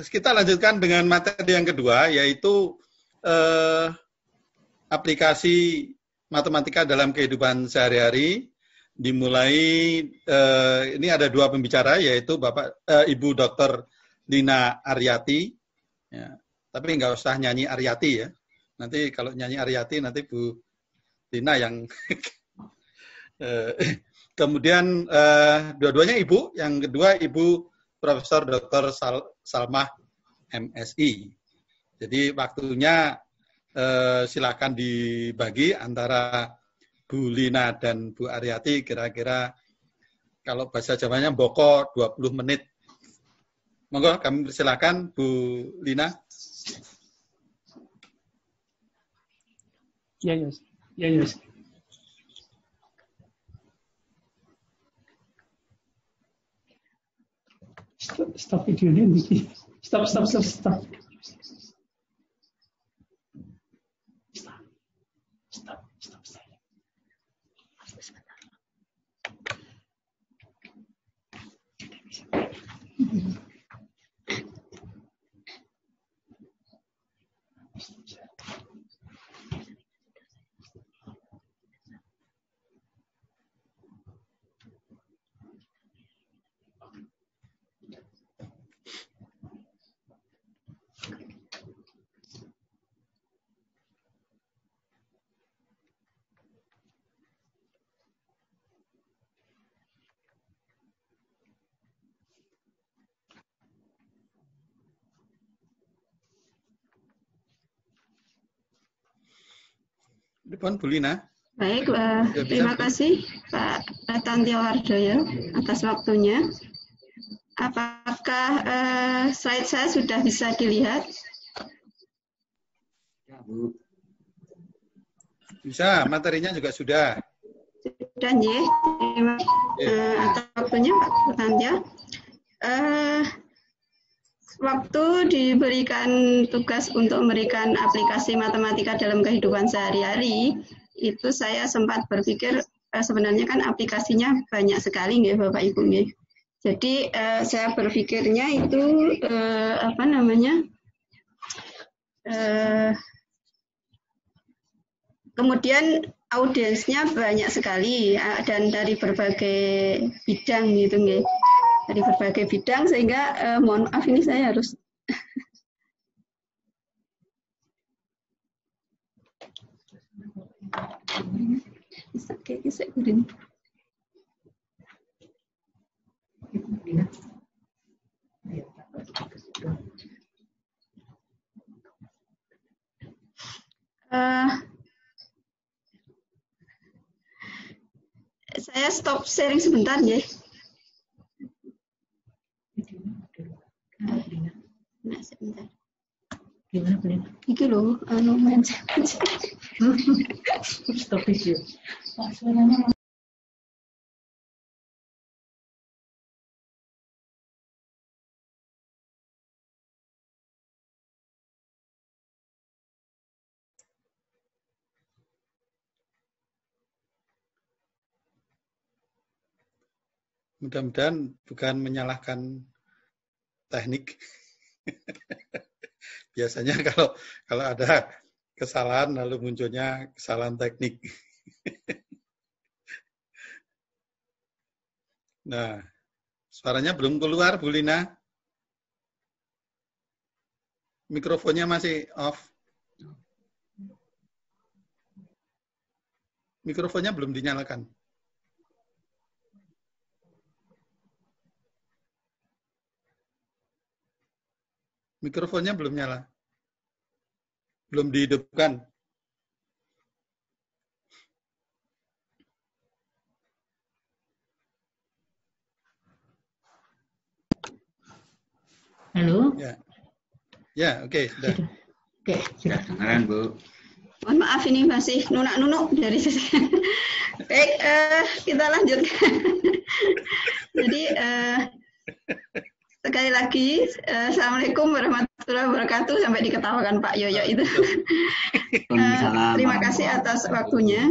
kita lanjutkan dengan materi yang kedua, yaitu aplikasi matematika dalam kehidupan sehari-hari. Dimulai, ini ada dua pembicara, yaitu Ibu Dr. Lina Aryati. Ya, tapi nggak usah nyanyi Aryati ya. Nanti kalau nyanyi Aryati, nanti Bu Lina yang... Kemudian dua-duanya Ibu. Yang kedua Ibu Profesor Dr. Salmah MSI. Jadi waktunya silakan dibagi antara Bu Lina dan Bu Aryati, kira-kira kalau bahasa Jawanya boko 20 menit. Monggo kami persilakan Bu Lina. Ya, Yus. Ya, Yus. Stop videonya, Diki. Stop. Stop. Depan Bu Lina. Baik, terima kasih Pak Tantio Wardoyo atas waktunya. Apakah slide saya sudah bisa dilihat? Ya, Bu. Bisa, materinya juga sudah. Sudah, ya. Terima kasih atas waktunya Pak Tantio. Waktu diberikan tugas untuk memberikan aplikasi matematika dalam kehidupan sehari-hari, itu saya sempat berpikir sebenarnya kan aplikasinya banyak sekali, nggih Bapak Ibu, nggih. Jadi saya berpikirnya itu kemudian audiensnya banyak sekali dan dari berbagai bidang gitu, nggih. Dari berbagai bidang, sehingga mohon maaf ini saya harus saya stop sharing sebentar ya. Nah, sebentar. Gimana boleh? Iki loh, main Stop video. Pak, suaranya Mudah-mudahan bukan menyalahkan teknik. Biasanya kalau ada kesalahan lalu munculnya kesalahan teknik. Nah, suaranya belum keluar, Bu Lina. Mikrofonnya masih off. Mikrofonnya belum dinyalakan. Mikrofonnya belum nyala. Belum dihidupkan. halo? Ya, oke, sudah. Oke, sudah dengaran, Bu. Mohon maaf ini masih nunak-nunuk dari saya. Baik, kita lanjutkan. Jadi sekali lagi, Assalamualaikum warahmatullahi wabarakatuh. Sampai diketawakan Pak Yoyo itu. Terima kasih atas waktunya.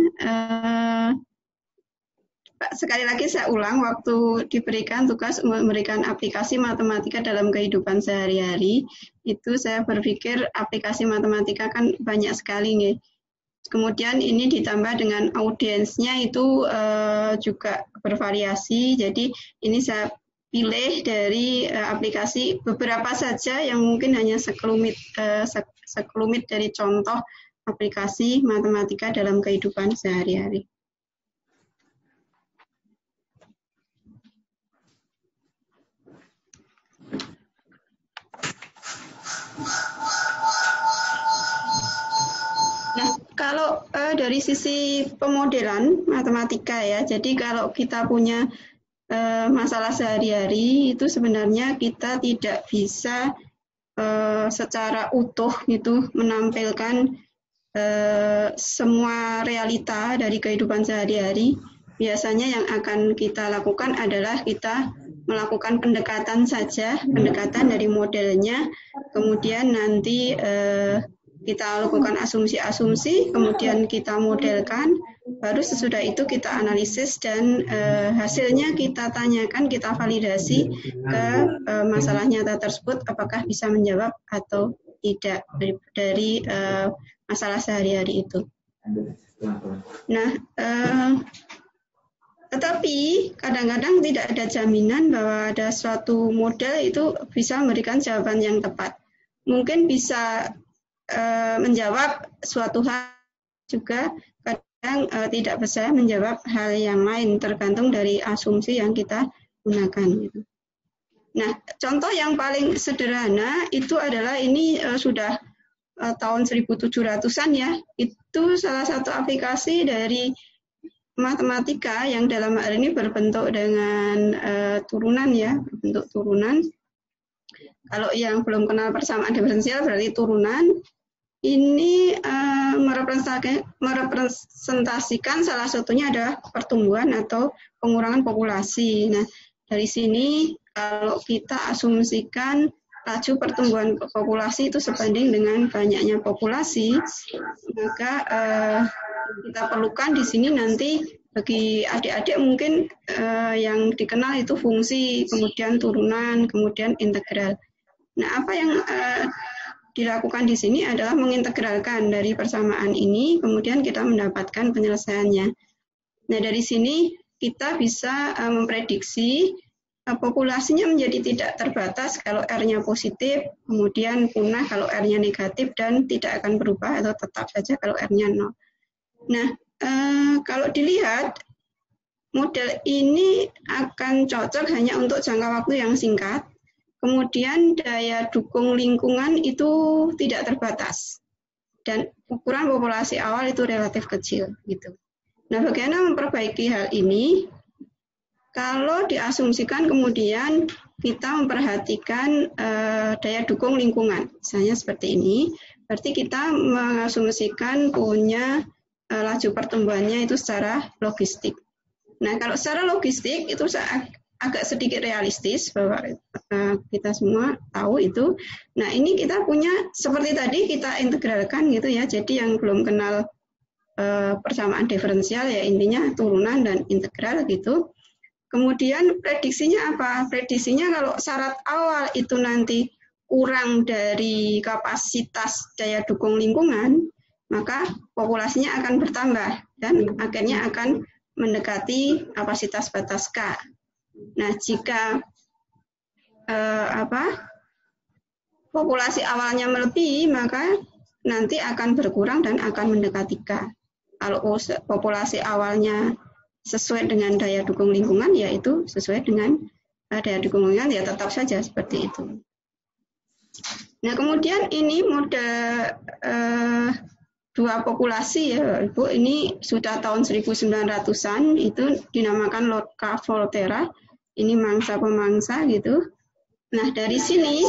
sekali lagi saya ulang, waktu diberikan tugas memberikan aplikasi matematika dalam kehidupan sehari-hari, itu saya berpikir aplikasi matematika kan banyak sekali nih. Kemudian ini ditambah dengan audiensnya itu juga bervariasi, jadi ini saya pilih dari aplikasi beberapa saja yang mungkin hanya sekelumit dari contoh aplikasi matematika dalam kehidupan sehari-hari. Nah, kalau dari sisi pemodelan matematika ya, jadi kalau kita punya masalah sehari-hari itu sebenarnya kita tidak bisa secara utuh gitu menampilkan semua realita dari kehidupan sehari-hari. Biasanya yang akan kita lakukan adalah kita melakukan pendekatan saja, pendekatan dari modelnya, kemudian nanti kita lakukan asumsi-asumsi, kemudian kita modelkan, baru sesudah itu kita analisis dan hasilnya kita tanyakan, kita validasi ke masalah nyata tersebut apakah bisa menjawab atau tidak dari masalah sehari-hari itu. Nah, tetapi kadang-kadang tidak ada jaminan bahwa ada suatu model itu bisa memberikan jawaban yang tepat. Mungkin bisa menjawab suatu hal juga, kadang tidak bisa menjawab hal yang lain, tergantung dari asumsi yang kita gunakan. Gitu. Nah, contoh yang paling sederhana itu adalah ini sudah tahun 1700-an ya, itu salah satu aplikasi dari matematika yang dalam hal ini berbentuk dengan turunan ya, berbentuk turunan. Kalau yang belum kenal persamaan diferensial berarti turunan. Ini merepresentasikan salah satunya adalah pertumbuhan atau pengurangan populasi. Nah, dari sini kalau kita asumsikan laju pertumbuhan populasi itu sebanding dengan banyaknya populasi, maka kita perlukan di sini nanti bagi adik-adik mungkin yang dikenal itu fungsi, kemudian turunan, kemudian integral. Nah, apa yang dilakukan di sini adalah mengintegralkan dari persamaan ini, kemudian kita mendapatkan penyelesaiannya. Nah, dari sini kita bisa memprediksi populasinya menjadi tidak terbatas kalau R-nya positif, kemudian punah kalau R-nya negatif, dan tidak akan berubah atau tetap saja kalau R-nya 0. Nah, kalau dilihat, model ini akan cocok hanya untuk jangka waktu yang singkat. Kemudian daya dukung lingkungan itu tidak terbatas dan ukuran populasi awal itu relatif kecil gitu. Nah, bagaimana memperbaiki hal ini? Kalau diasumsikan kemudian kita memperhatikan daya dukung lingkungan, misalnya seperti ini, berarti kita mengasumsikan punya laju pertumbuhannya itu secara logistik. Nah, kalau secara logistik itu agak sedikit realistis bahwa kita semua tahu itu. Nah, ini kita punya seperti tadi kita integralkan gitu ya. Jadi yang belum kenal persamaan diferensial ya intinya turunan dan integral gitu. Kemudian prediksinya apa? Prediksinya kalau syarat awal itu nanti kurang dari kapasitas daya dukung lingkungan, maka populasinya akan bertambah dan akhirnya akan mendekati kapasitas batas K. Nah, jika populasi awalnya melebihi, maka nanti akan berkurang dan akan mendekati K. Kalau populasi awalnya sesuai dengan daya dukung lingkungan, yaitu sesuai dengan daya dukung lingkungan, ya tetap saja seperti itu. Nah, kemudian ini model dua populasi ya, Ibu, ini sudah tahun 1900-an, itu dinamakan Lotka Volterra. Ini mangsa-pemangsa gitu. Nah, dari sini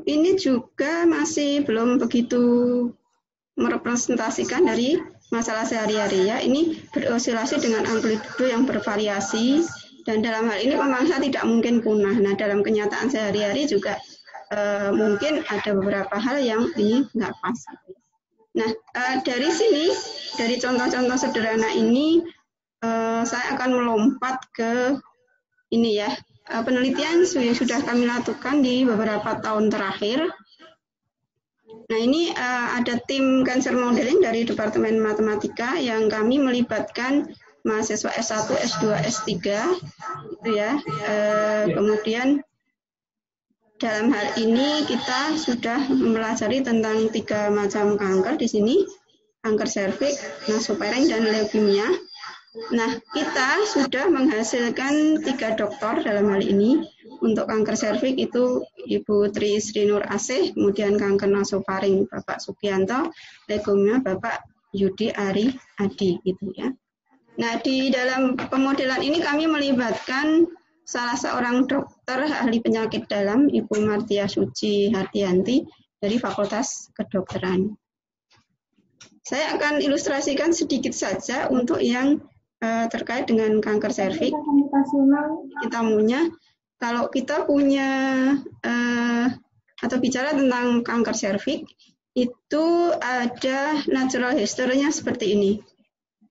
ini juga masih belum begitu merepresentasikan dari masalah sehari-hari ya. Ini berosilasi dengan amplitudo yang bervariasi dan dalam hal ini pemangsa tidak mungkin punah. Nah, dalam kenyataan sehari-hari juga mungkin ada beberapa hal yang ini nggak pas. Nah, dari sini, dari contoh-contoh sederhana ini, saya akan melompat ke ini ya, penelitian yang sudah kami lakukan di beberapa tahun terakhir. Nah, ini ada tim cancer modeling dari Departemen Matematika yang kami melibatkan mahasiswa S1, S2, S3 gitu ya. Kemudian dalam hal ini kita sudah mempelajari tentang 3 macam kanker di sini, kanker serviks, nasofaring, dan leukemia. Nah, kita sudah menghasilkan 3 dokter dalam hal ini. Untuk kanker serviks itu Ibu Tri Sri Nur Asih, kemudian kanker nasofaring Bapak Sugianto, leukemia Bapak Yudi Ari Adi gitu ya. Nah, di dalam pemodelan ini kami melibatkan salah seorang dokter ahli penyakit dalam, Ibu Martia Suci Hardianti dari Fakultas Kedokteran. Saya akan ilustrasikan sedikit saja untuk yang terkait dengan kanker serviks. Kita punya, kalau kita punya atau bicara tentang kanker serviks, itu ada natural history-nya seperti ini.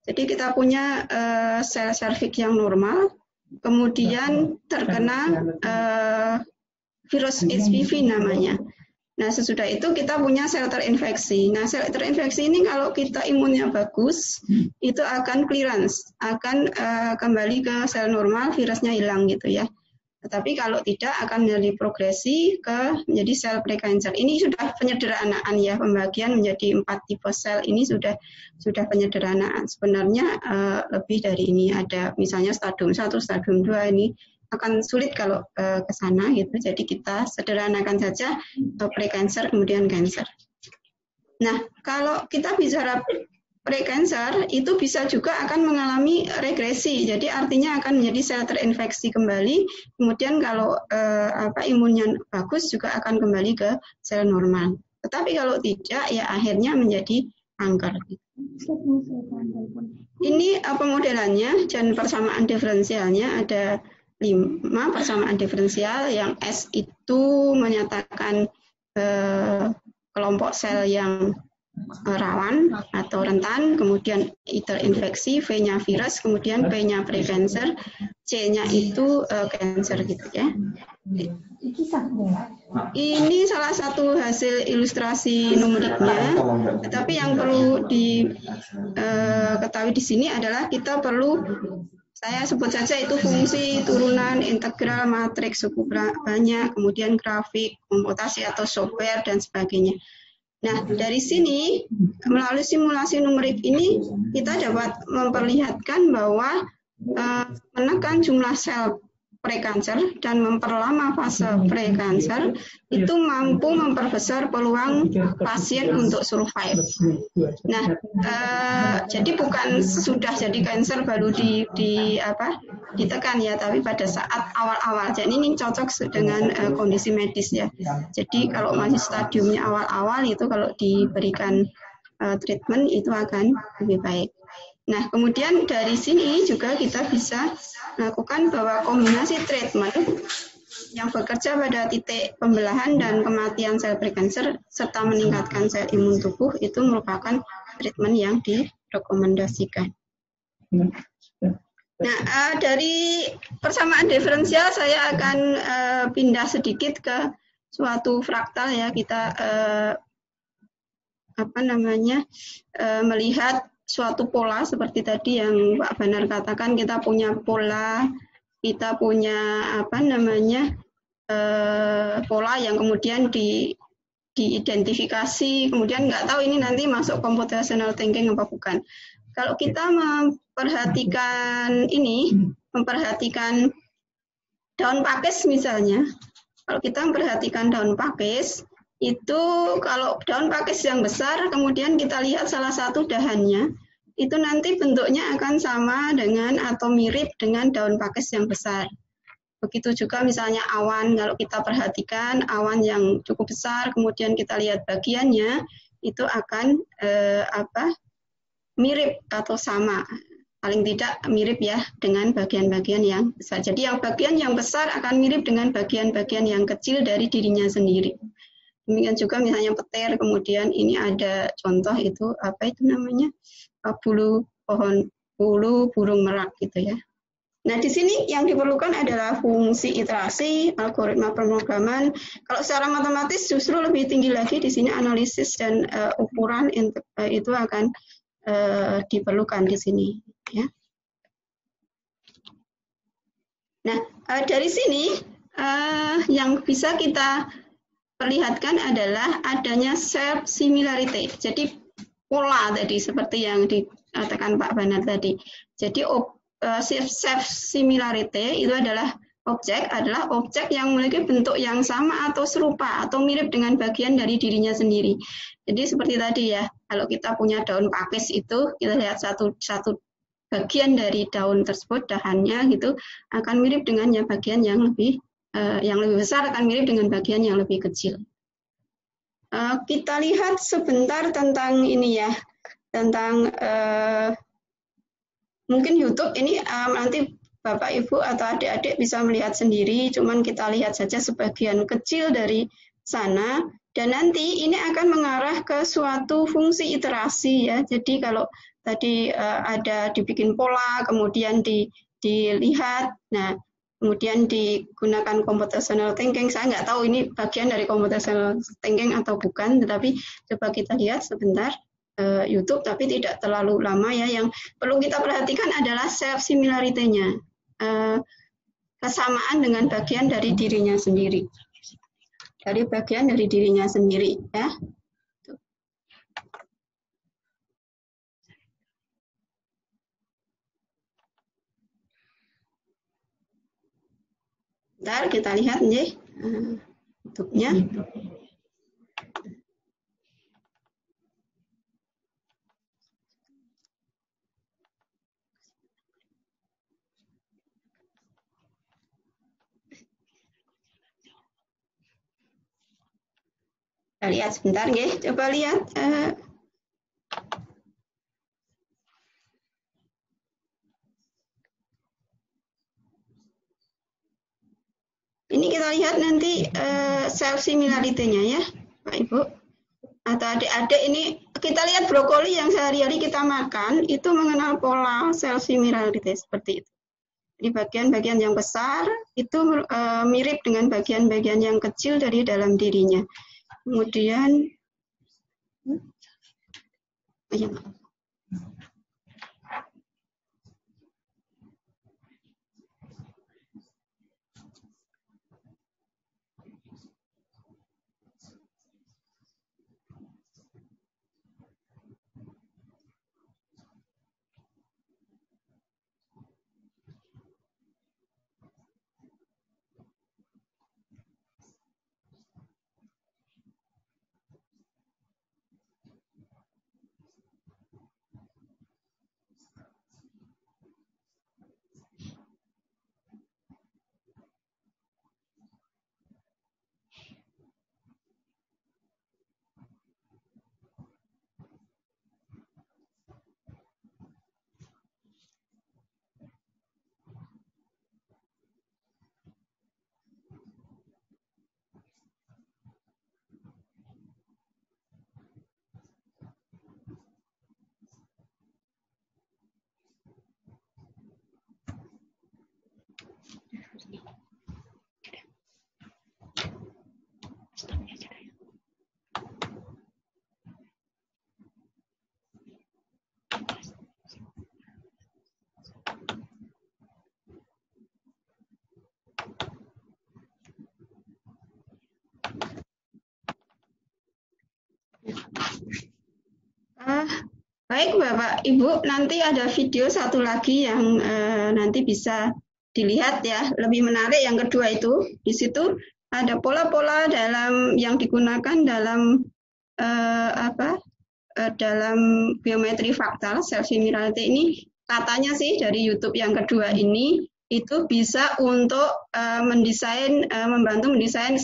Jadi kita punya sel serviks yang normal, kemudian terkena virus HPV namanya. Nah, sesudah itu kita punya sel terinfeksi. Nah, sel terinfeksi ini kalau kita imunnya bagus, itu akan clearance, akan kembali ke sel normal, virusnya hilang gitu ya. Tetapi kalau tidak akan menjadi progresi menjadi sel precancer. Ini sudah penyederhanaan ya, pembagian menjadi 4 tipe sel ini sudah penyederhanaan. Sebenarnya lebih dari ini, ada misalnya stadium 1, stadium 2 ini akan sulit kalau ke sana gitu. Jadi kita sederhanakan saja precancer kemudian cancer. Nah, kalau kita bicara precancer itu bisa juga akan mengalami regresi. Jadi artinya akan menjadi sel terinfeksi kembali. Kemudian kalau imunnya bagus juga akan kembali ke sel normal. Tetapi kalau tidak ya akhirnya menjadi kanker. Ini pemodelannya dan persamaan diferensialnya ada 5 persamaan diferensial. Yang S itu menyatakan kelompok sel yang rawan atau rentan, kemudian I terinfeksi, V-nya virus, kemudian P-nya precancer, C-nya itu cancer gitu ya. Ini salah satu hasil ilustrasi numeriknya, tetapi yang perlu diketahui di sini adalah kita perlu, saya sebut saja itu fungsi, turunan, integral, matriks, suku banyak, kemudian grafik, komputasi atau software, dan sebagainya. Nah, dari sini, melalui simulasi numerik ini, kita dapat memperlihatkan bahwa menekan jumlah sel prekancer dan memperlama fase prekancer itu mampu memperbesar peluang pasien untuk survive. Nah, jadi bukan sudah jadi kanker baru ditekan ya, tapi pada saat awal-awal. Jadi ini cocok dengan kondisi medis ya. Jadi kalau masih stadiumnya awal-awal itu kalau diberikan treatment itu akan lebih baik. Nah, kemudian dari sini juga kita bisa lakukan bahwa kombinasi treatment yang bekerja pada titik pembelahan dan kematian sel prekancer serta meningkatkan sel imun tubuh itu merupakan treatment yang direkomendasikan. Nah, dari persamaan diferensial saya akan pindah sedikit ke suatu fraktal ya. Kita melihat suatu pola seperti tadi yang Pak Banar katakan, kita punya pola, kita punya pola yang kemudian diidentifikasi, kemudian nggak tahu ini nanti masuk computational thinking apa bukan. Kalau kita memperhatikan daun pakis misalnya, kalau kita memperhatikan daun pakis, itu kalau daun pakis yang besar, kemudian kita lihat salah satu dahannya, itu nanti bentuknya akan sama dengan atau mirip dengan daun pakis yang besar. Begitu juga misalnya awan, kalau kita perhatikan awan yang cukup besar, kemudian kita lihat bagiannya, itu akan mirip atau sama. Paling tidak mirip ya dengan bagian-bagian yang besar. Jadi yang bagian yang besar akan mirip dengan bagian-bagian yang kecil dari dirinya sendiri. Demikian juga misalnya petir, kemudian ini ada contoh itu bulu pohon bulu burung merak gitu ya. Nah, di sini yang diperlukan adalah fungsi iterasi, algoritma pemrograman. Kalau secara matematis justru lebih tinggi lagi di sini analisis dan ukuran itu akan diperlukan di sini ya. Nah, dari sini yang bisa kita perlihatkan adalah adanya self similarity. Jadi pola tadi seperti yang dikatakan Pak Banar tadi. Jadi self similarity itu adalah objek yang memiliki bentuk yang sama atau serupa atau mirip dengan bagian dari dirinya sendiri. Jadi seperti tadi ya, kalau kita punya daun pakis itu kita lihat satu bagian dari daun tersebut, dahannya gitu akan mirip dengan bagian yang lebih besar akan mirip dengan bagian yang lebih kecil. Kita lihat sebentar tentang ini ya, tentang mungkin YouTube ini nanti Bapak Ibu atau adik-adik bisa melihat sendiri, cuman kita lihat saja sebagian kecil dari sana, dan nanti ini akan mengarah ke suatu fungsi iterasi ya. Jadi kalau tadi ada dibikin pola, kemudian dilihat, nah kemudian digunakan computational thinking. Saya nggak tahu ini bagian dari computational thinking atau bukan, tetapi coba kita lihat sebentar. YouTube, tapi tidak terlalu lama ya. Yang perlu kita perhatikan adalah self similarity-nya, kesamaan dengan bagian dari dirinya sendiri, ya. Bentar kita lihat nih YouTube-nya. Kita lihat sebentar ya, coba lihat. Ini kita lihat nanti self similarity-nya ya, Pak Ibu. Atau adik-adik ini kita lihat brokoli yang sehari-hari kita makan itu mengenal pola self similarity seperti itu. Jadi bagian-bagian yang besar itu mirip dengan bagian-bagian yang kecil dari dalam dirinya. Kemudian, baik Bapak Ibu, nanti ada video satu lagi yang nanti bisa dilihat ya, lebih menarik yang kedua itu. Di situ ada pola-pola dalam yang digunakan dalam dalam biometri fraktal self similarity ini, katanya sih dari YouTube yang kedua ini itu bisa untuk membantu mendesain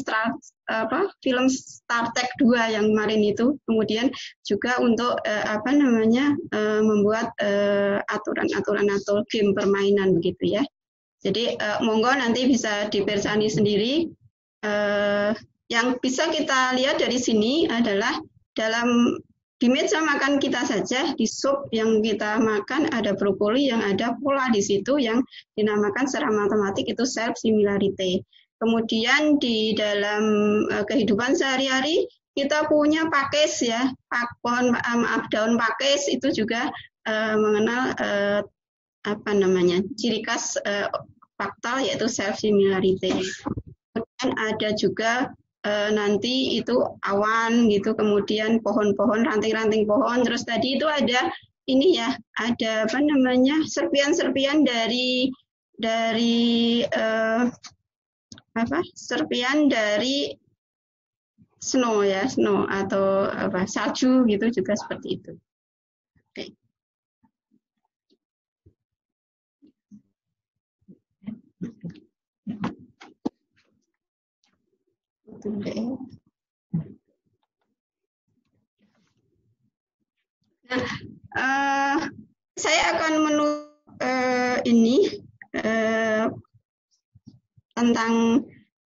film Star Trek 2 yang kemarin itu, kemudian juga untuk membuat aturan-aturan atau game permainan begitu ya. Jadi monggo nanti bisa dipersani sendiri. Yang bisa kita lihat dari sini adalah di meja makan kita saja, di sup yang kita makan ada brokoli yang ada pola di situ yang dinamakan secara matematik itu self similarity. Kemudian di dalam kehidupan sehari-hari kita punya pakis ya, daun pakis itu juga mengenal ciri khas faktal yaitu self similarity. Kemudian ada juga nanti itu awan gitu, kemudian pohon-pohon, ranting-ranting pohon, terus tadi itu ada ini ya, ada serpian-serpian dari serpian dari snow ya, snow atau salju gitu juga seperti itu. Oke. Nah, saya akan tentang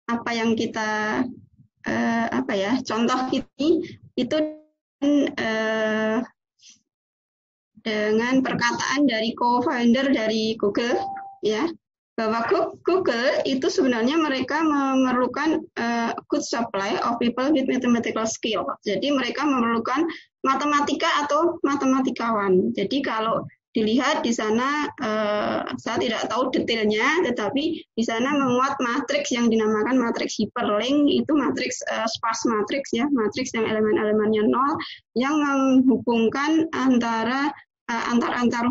apa yang kita contoh ini itu dengan perkataan dari co-founder dari Google ya, bahwa Google itu sebenarnya mereka memerlukan good supply of people with mathematical skill. Jadi mereka memerlukan matematika atau matematikawan. Jadi kalau dilihat di sana, saya tidak tahu detailnya, tetapi di sana memuat matriks yang dinamakan matriks hyperlink, itu matriks sparse matriks ya, matriks yang elemen-elemennya 0, yang menghubungkan antar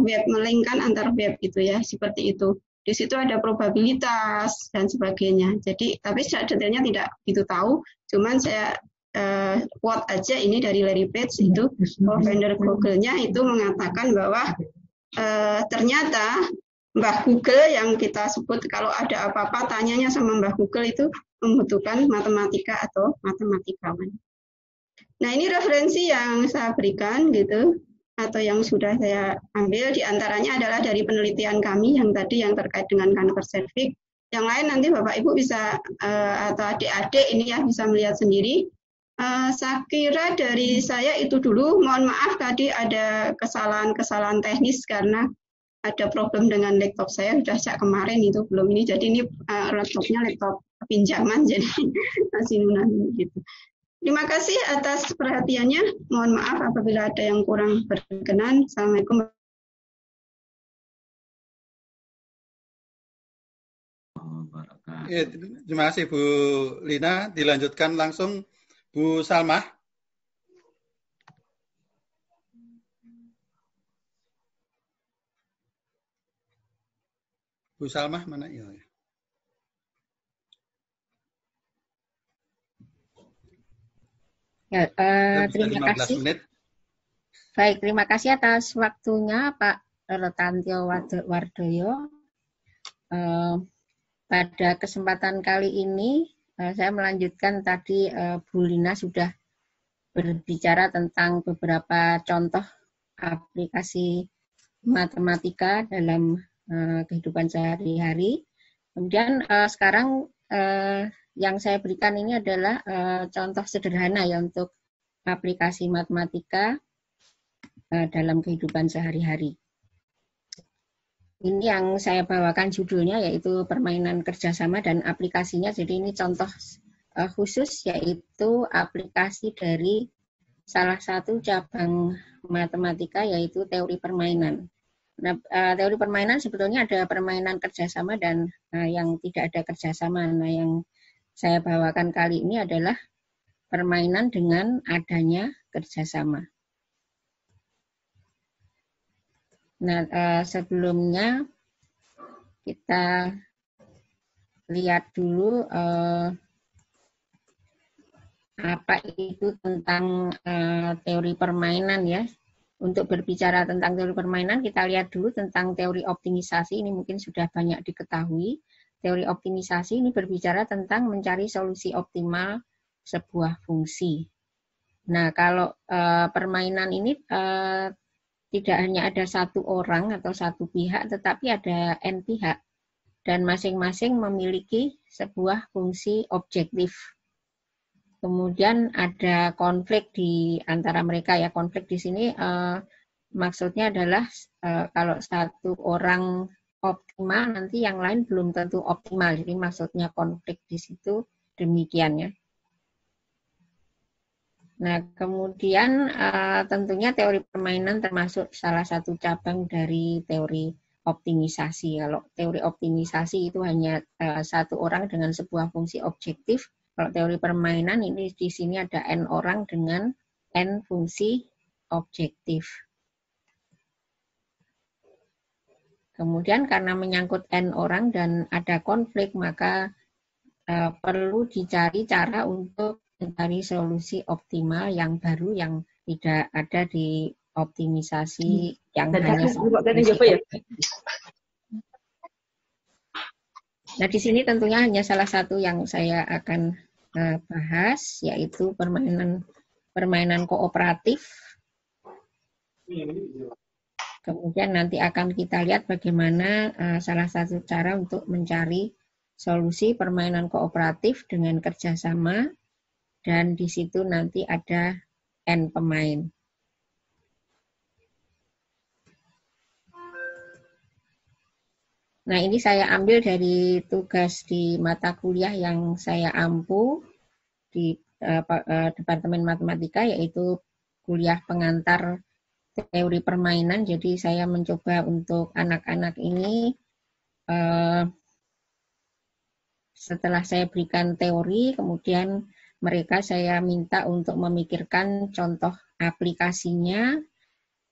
web, melingkan antar web gitu ya, seperti itu. Di situ ada probabilitas dan sebagainya. Jadi, tapi secara detailnya tidak begitu tahu, cuman saya quote aja ini dari Larry Page itu, co-founder Google-nya itu mengatakan bahwa ternyata Mbah Google yang kita sebut kalau ada apa-apa tanyanya sama Mbah Google itu membutuhkan matematika atau matematikawan. Nah, ini referensi yang saya berikan gitu, atau yang sudah saya ambil, diantaranya adalah dari penelitian kami yang tadi yang terkait dengan kanker serviks. Yang lain nanti Bapak Ibu bisa atau adik-adik ini ya bisa melihat sendiri. Saya kira dari saya itu dulu. Mohon maaf tadi ada kesalahan teknis karena ada problem dengan laptop saya. Sudah sejak kemarin itu belum ini. Jadi ini laptopnya laptop pinjaman jadi masih nunani gitu. Terima kasih atas perhatiannya. Mohon maaf apabila ada yang kurang berkenan. Assalamualaikum. Ya, terima kasih Bu Lina. Dilanjutkan langsung Bu Salma. Bu Salma mana ya? Ya, terima kasih. Menit. Baik, terima kasih atas waktunya Pak Retantio Wardoyo. Pada kesempatan kali ini saya melanjutkan tadi Bu Lina sudah berbicara tentang beberapa contoh aplikasi matematika dalam kehidupan sehari-hari. Kemudian sekarang yang saya berikan ini adalah contoh sederhana ya untuk aplikasi matematika dalam kehidupan sehari-hari. Ini yang saya bawakan judulnya yaitu permainan kerjasama dan aplikasinya. Jadi ini contoh khusus yaitu aplikasi dari salah satu cabang matematika yaitu teori permainan. Nah, teori permainan sebetulnya ada permainan kerjasama dan yang tidak ada kerjasama. Nah, yang saya bawakan kali ini adalah permainan dengan adanya kerjasama. Nah, sebelumnya kita lihat dulu apa itu tentang teori permainan ya. Untuk berbicara tentang teori permainan, kita lihat dulu tentang teori optimisasi. Ini mungkin sudah banyak diketahui. Teori optimisasi ini berbicara tentang mencari solusi optimal sebuah fungsi. Nah, kalau permainan ini tidak hanya ada satu orang atau satu pihak, tetapi ada N pihak. Dan masing-masing memiliki sebuah fungsi objektif. Kemudian ada konflik di antara mereka ya. Konflik di sini maksudnya adalah kalau satu orang optimal, nanti yang lain belum tentu optimal. Jadi maksudnya konflik di situ demikian ya. Nah, kemudian tentunya teori permainan termasuk salah satu cabang dari teori optimisasi. Kalau teori optimisasi itu hanya satu orang dengan sebuah fungsi objektif. Kalau teori permainan ini di sini ada n orang dengan n fungsi objektif. Kemudian karena menyangkut n orang dan ada konflik, maka perlu dicari cara untuk mencari solusi optimal yang baru yang tidak ada di optimisasi yang hanya solusi. Nah, di sini tentunya hanya salah satu yang saya akan bahas, yaitu permainan kooperatif. Kemudian nanti akan kita lihat bagaimana salah satu cara untuk mencari solusi permainan kooperatif dengan kerjasama, dan di situ nanti ada N pemain. Nah, ini saya ambil dari tugas di mata kuliah yang saya ampu di Departemen Matematika, yaitu kuliah pengantar teori permainan. Jadi saya mencoba untuk anak-anak ini, setelah saya berikan teori, kemudian mereka saya minta untuk memikirkan contoh aplikasinya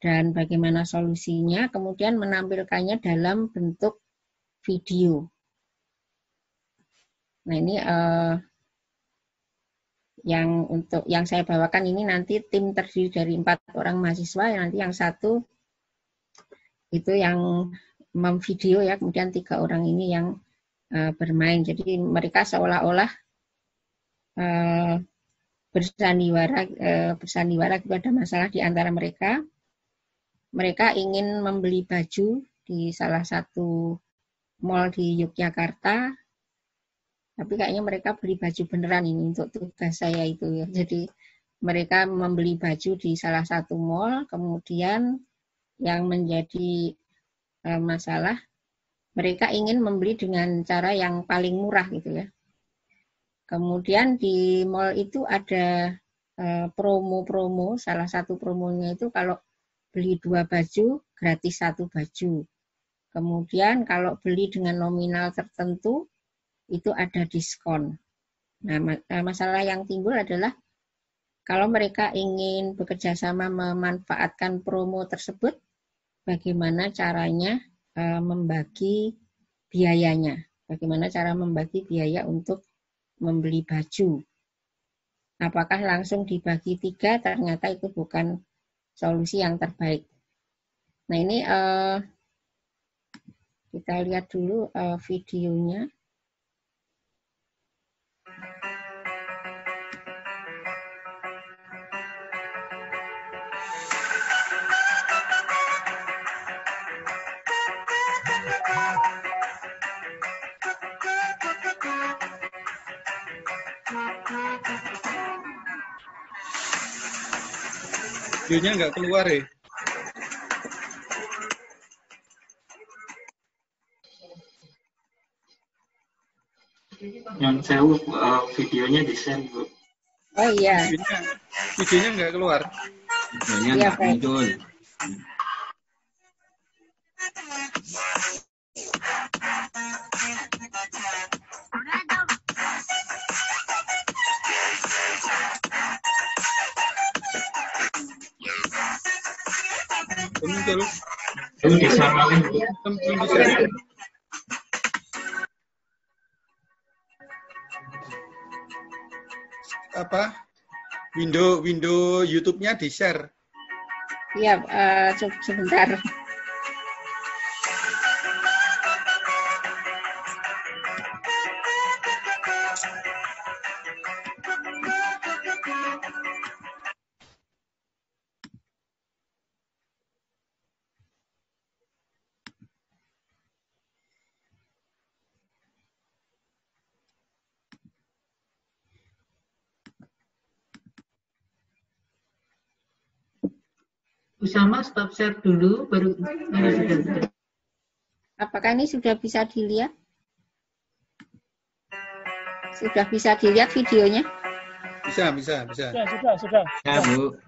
dan bagaimana solusinya, kemudian menampilkannya dalam bentuk video. Nah, ini yang saya bawakan ini nanti tim terdiri dari 4 orang mahasiswa, nanti yang satu itu yang memvideo ya, kemudian 3 orang ini yang bermain. Jadi mereka seolah-olah bersandiwara kepada masalah di antara mereka. Mereka ingin membeli baju di salah satu mall di Yogyakarta, tapi kayaknya mereka beli baju beneran ini untuk tugas saya itu ya. Jadi mereka membeli baju di salah satu mall, kemudian yang menjadi masalah, mereka ingin membeli dengan cara yang paling murah gitu ya. Kemudian di mall itu ada promo-promo, salah satu promonya itu kalau beli 2 baju, gratis 1 baju. Kemudian kalau beli dengan nominal tertentu, itu ada diskon. Nah, masalah yang timbul adalah kalau mereka ingin bekerja sama memanfaatkan promo tersebut, bagaimana caranya membagi biayanya? Bagaimana cara membagi biaya untuk membeli baju? Apakah langsung dibagi 3? Ternyata itu bukan solusi yang terbaik. Nah, ini kita lihat dulu videonya. Videonya nggak keluar ya? Yang saya videonya di-share, Bu. Oh iya. Videonya nggak keluar. Videonya nggak muncul. Muncul. Belum di-share lagi, Bu. Belum di-share. Apa? Window YouTube-nya di-share. Iya, sebentar. Bu Sama stop share dulu, baru sudah. Apakah ini sudah bisa dilihat? Sudah bisa dilihat videonya? Bisa. Sudah. Ya, Bu.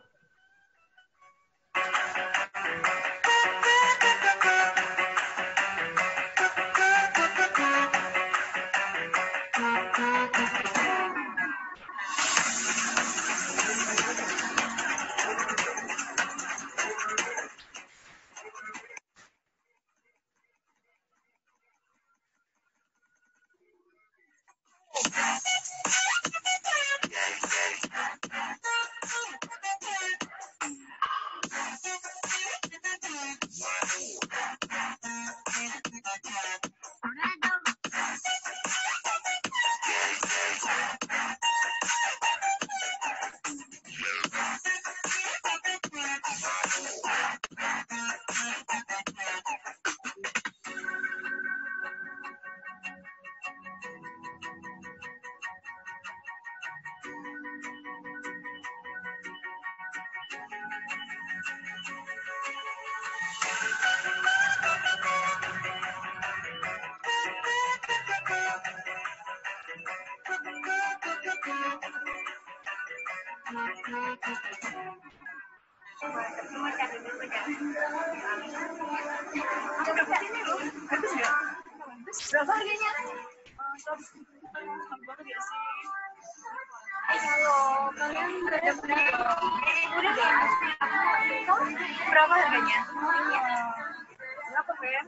Berapa harganya? Halo, kalian udah dapet udah berapa harganya? Berapa Ben?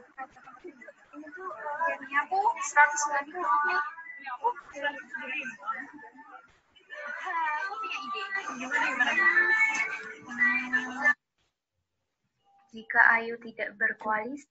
Ini tuh ini aku 190. Ini aku 190. Aku punya ide. Gimana? Jika Ayu tidak berkoalisi,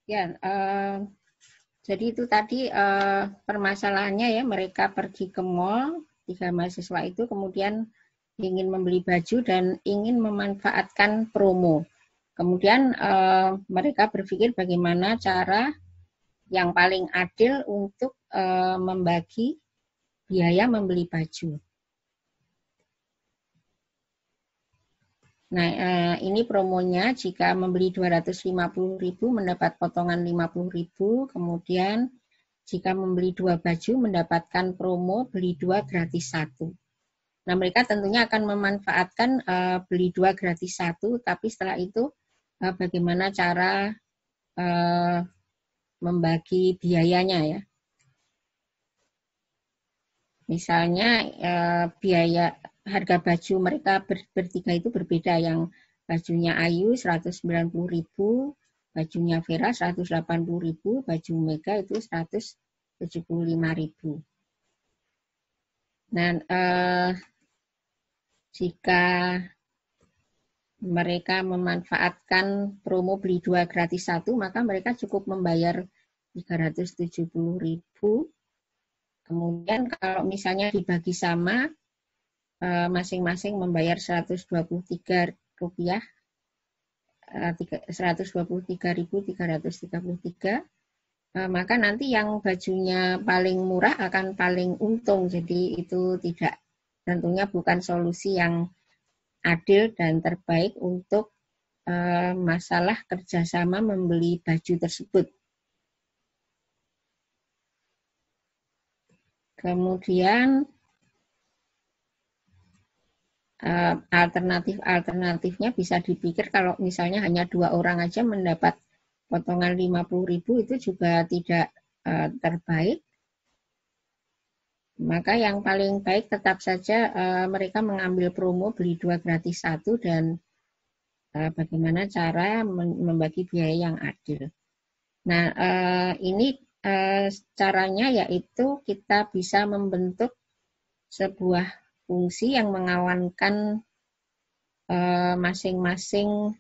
Ya, jadi itu tadi permasalahannya ya, mereka pergi ke mall, 3 mahasiswa itu kemudian ingin membeli baju dan ingin memanfaatkan promo. Kemudian mereka berpikir bagaimana cara yang paling adil untuk membagi biaya membeli baju. Nah, ini promonya jika membeli 250.000 mendapat potongan 50.000, kemudian jika membeli 2 baju mendapatkan promo beli 2 gratis 1. Nah, mereka tentunya akan memanfaatkan beli 2 gratis 1, tapi setelah itu bagaimana cara membagi biayanya ya. Misalnya biaya harga baju mereka bertiga itu berbeda, yang bajunya Ayu 190.000, bajunya Vera 180.000, baju Mega itu 175.000. Nah, jika mereka memanfaatkan promo beli 2 gratis 1, maka mereka cukup membayar 370.000. Kemudian kalau misalnya dibagi sama, masing-masing membayar Rp123, 123.333, maka nanti yang bajunya paling murah akan paling untung. Jadi itu tidak, tentunya bukan solusi yang adil dan terbaik untuk masalah kerjasama membeli baju tersebut. Kemudian alternatifnya bisa dipikir kalau misalnya hanya 2 orang aja mendapat potongan 50.000 itu juga tidak terbaik. Maka yang paling baik tetap saja mereka mengambil promo beli 2 gratis 1 dan bagaimana cara membagi biaya yang adil. Nah, ini caranya yaitu kita bisa membentuk sebuah fungsi yang mengawankan masing-masing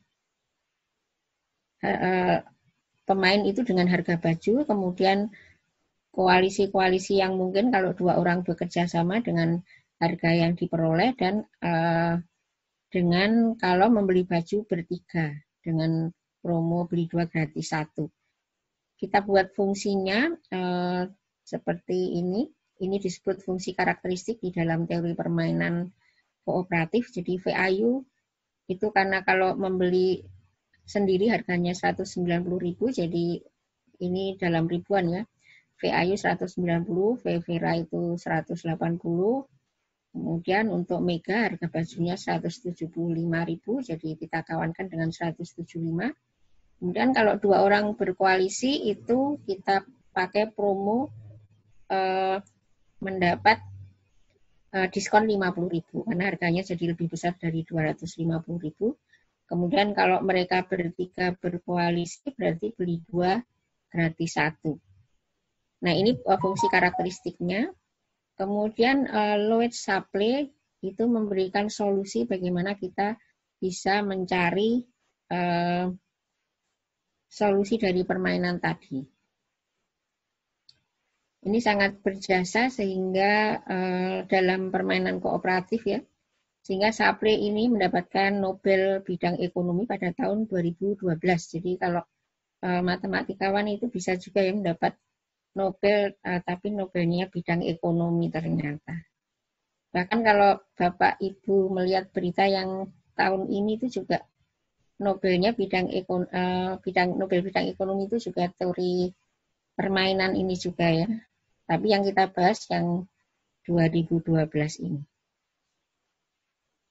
pemain itu dengan harga baju, kemudian koalisi-koalisi yang mungkin kalau 2 orang bekerja sama dengan harga yang diperoleh, dan dengan kalau membeli baju bertiga dengan promo beli 2 gratis 1. Kita buat fungsinya seperti ini. Ini disebut fungsi karakteristik di dalam teori permainan kooperatif. Jadi VAU itu karena kalau membeli sendiri harganya 190.000, jadi ini dalam ribuan ya. VAU 190, VVRA itu 180, kemudian untuk Mega harga bajunya 175.000, jadi kita kawankan dengan 175. Kemudian kalau 2 orang berkoalisi itu kita pakai promo mendapat diskon 50.000 karena harganya jadi lebih besar dari 250.000. Kemudian kalau mereka bertiga berkoalisi berarti beli 2 gratis 1. Nah, ini fungsi karakteristiknya. Kemudian Loeb Shapley itu memberikan solusi bagaimana kita bisa mencari solusi dari permainan tadi. Ini sangat berjasa sehingga dalam permainan kooperatif ya, sehingga Shapley ini mendapatkan Nobel bidang ekonomi pada tahun 2012. Jadi kalau matematikawan itu bisa juga yang mendapat Nobel, tapi Nobelnya bidang ekonomi ternyata. Bahkan kalau Bapak Ibu melihat berita yang tahun ini itu juga Nobelnya Nobel bidang ekonomi itu juga teori permainan ini juga ya. Tapi yang kita bahas yang 2012 ini.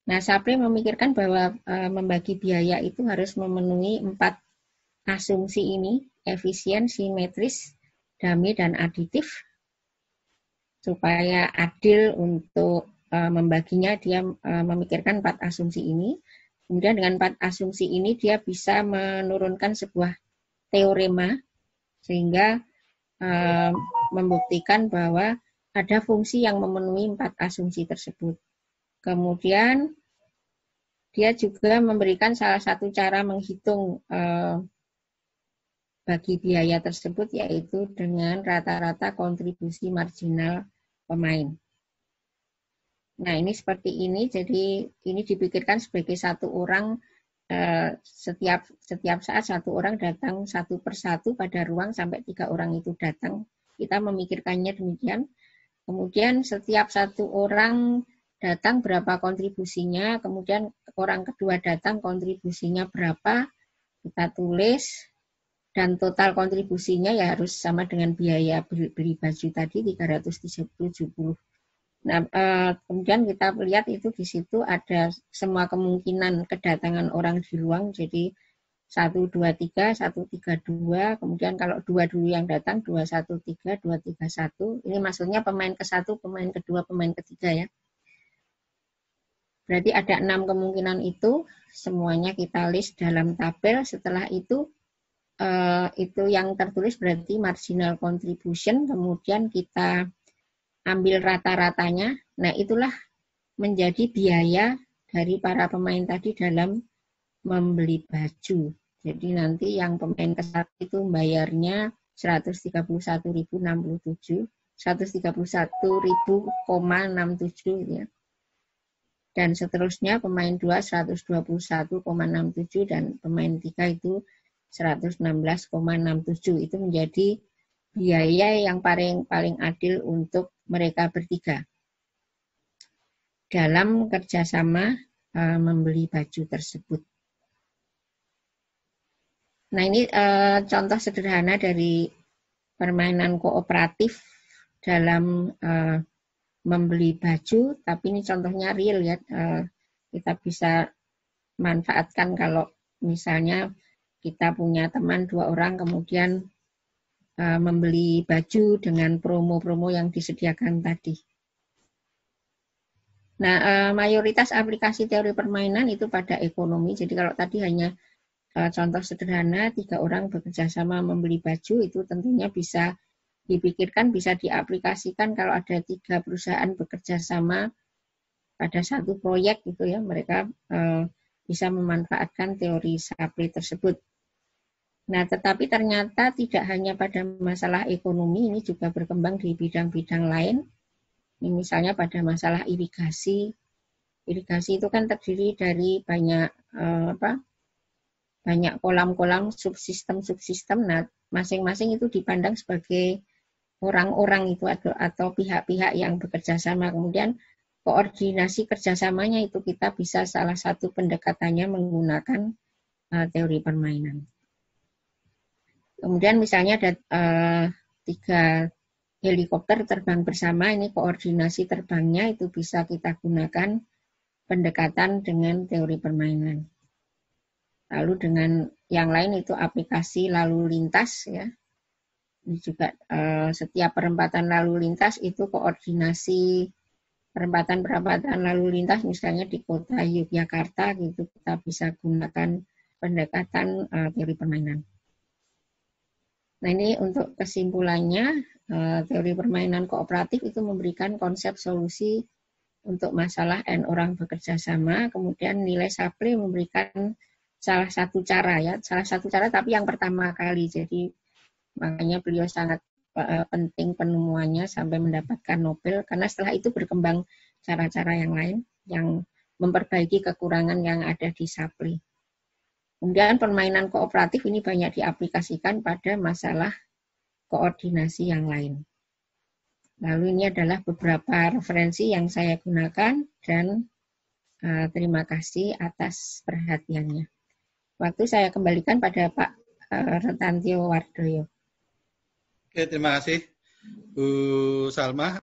Nah, Shapley memikirkan bahwa membagi biaya itu harus memenuhi 4 asumsi ini, efisien, simetris, dummy, dan aditif. Supaya adil untuk membaginya, dia memikirkan 4 asumsi ini. Kemudian dengan 4 asumsi ini dia bisa menurunkan sebuah teorema sehingga membuktikan bahwa ada fungsi yang memenuhi 4 asumsi tersebut. Kemudian dia juga memberikan salah satu cara menghitung bagi biaya tersebut, yaitu dengan rata-rata kontribusi marginal pemain. Nah, ini seperti ini, jadi ini dipikirkan sebagai satu orang, setiap saat satu orang datang satu persatu pada ruang sampai 3 orang itu datang. Kita memikirkannya demikian. Kemudian setiap satu orang datang berapa kontribusinya, kemudian orang kedua datang kontribusinya berapa, kita tulis, dan total kontribusinya ya harus sama dengan biaya beli baju tadi 370. Nah, kemudian kita lihat itu di situ ada semua kemungkinan kedatangan orang di ruang, jadi 1, 2, 3, 1, 3, 2, kemudian kalau 2 dulu yang datang, 2, 1, 3, 2, 3, 1. Ini maksudnya pemain ke-1, pemain kedua, pemain ketiga ya. Berarti ada 6 kemungkinan itu, semuanya kita list dalam tabel. Setelah itu yang tertulis berarti marginal contribution, kemudian kita ambil rata-ratanya. Nah, itulah menjadi biaya dari para pemain tadi dalam membeli baju. Jadi nanti yang pemain ke-1 itu bayarnya 131.067, 131.000,67 ya. Dan seterusnya pemain 2 121,67 dan pemain 3 itu 116,67. Itu menjadi biaya yang paling adil untuk mereka bertiga dalam kerjasama membeli baju tersebut. Nah, ini contoh sederhana dari permainan kooperatif dalam membeli baju, tapi ini contohnya real ya. Kita bisa manfaatkan kalau misalnya kita punya teman 2 orang kemudian membeli baju dengan promo-promo yang disediakan tadi. Nah, mayoritas aplikasi teori permainan itu pada ekonomi. Jadi kalau tadi hanya contoh sederhana 3 orang bekerja sama membeli baju, itu tentunya bisa dipikirkan, bisa diaplikasikan kalau ada 3 perusahaan bekerja sama pada satu proyek gitu ya, mereka bisa memanfaatkan teori Shapley tersebut. Nah, tetapi ternyata tidak hanya pada masalah ekonomi, ini juga berkembang di bidang-bidang lain. Ini misalnya pada masalah irigasi. Irigasi itu kan terdiri dari banyak banyak kolam-kolam, subsistem. Nah, masing-masing itu dipandang sebagai orang-orang itu atau pihak-pihak yang bekerja sama. Kemudian koordinasi kerjasamanya itu kita bisa salah satu pendekatannya menggunakan teori permainan. Kemudian misalnya ada 3 helikopter terbang bersama, ini koordinasi terbangnya itu bisa kita gunakan pendekatan dengan teori permainan. Lalu dengan yang lain itu aplikasi lalu lintas ya. Ini juga setiap perempatan lalu lintas itu koordinasi perempatan lalu lintas, misalnya di kota Yogyakarta gitu kita bisa gunakan pendekatan teori permainan. Nah, ini untuk kesimpulannya, teori permainan kooperatif itu memberikan konsep solusi untuk masalah N orang bekerja sama, kemudian nilai Shapley memberikan salah satu cara tapi yang pertama kali, jadi makanya beliau sangat penting penemuannya sampai mendapatkan Nobel, karena setelah itu berkembang cara-cara yang lain yang memperbaiki kekurangan yang ada di Shapley. Kemudian permainan kooperatif ini banyak diaplikasikan pada masalah koordinasi yang lain. Lalu ini adalah beberapa referensi yang saya gunakan dan terima kasih atas perhatiannya. Waktu saya kembalikan pada Pak Retantio Wardoyo. Oke, terima kasih Bu Salma.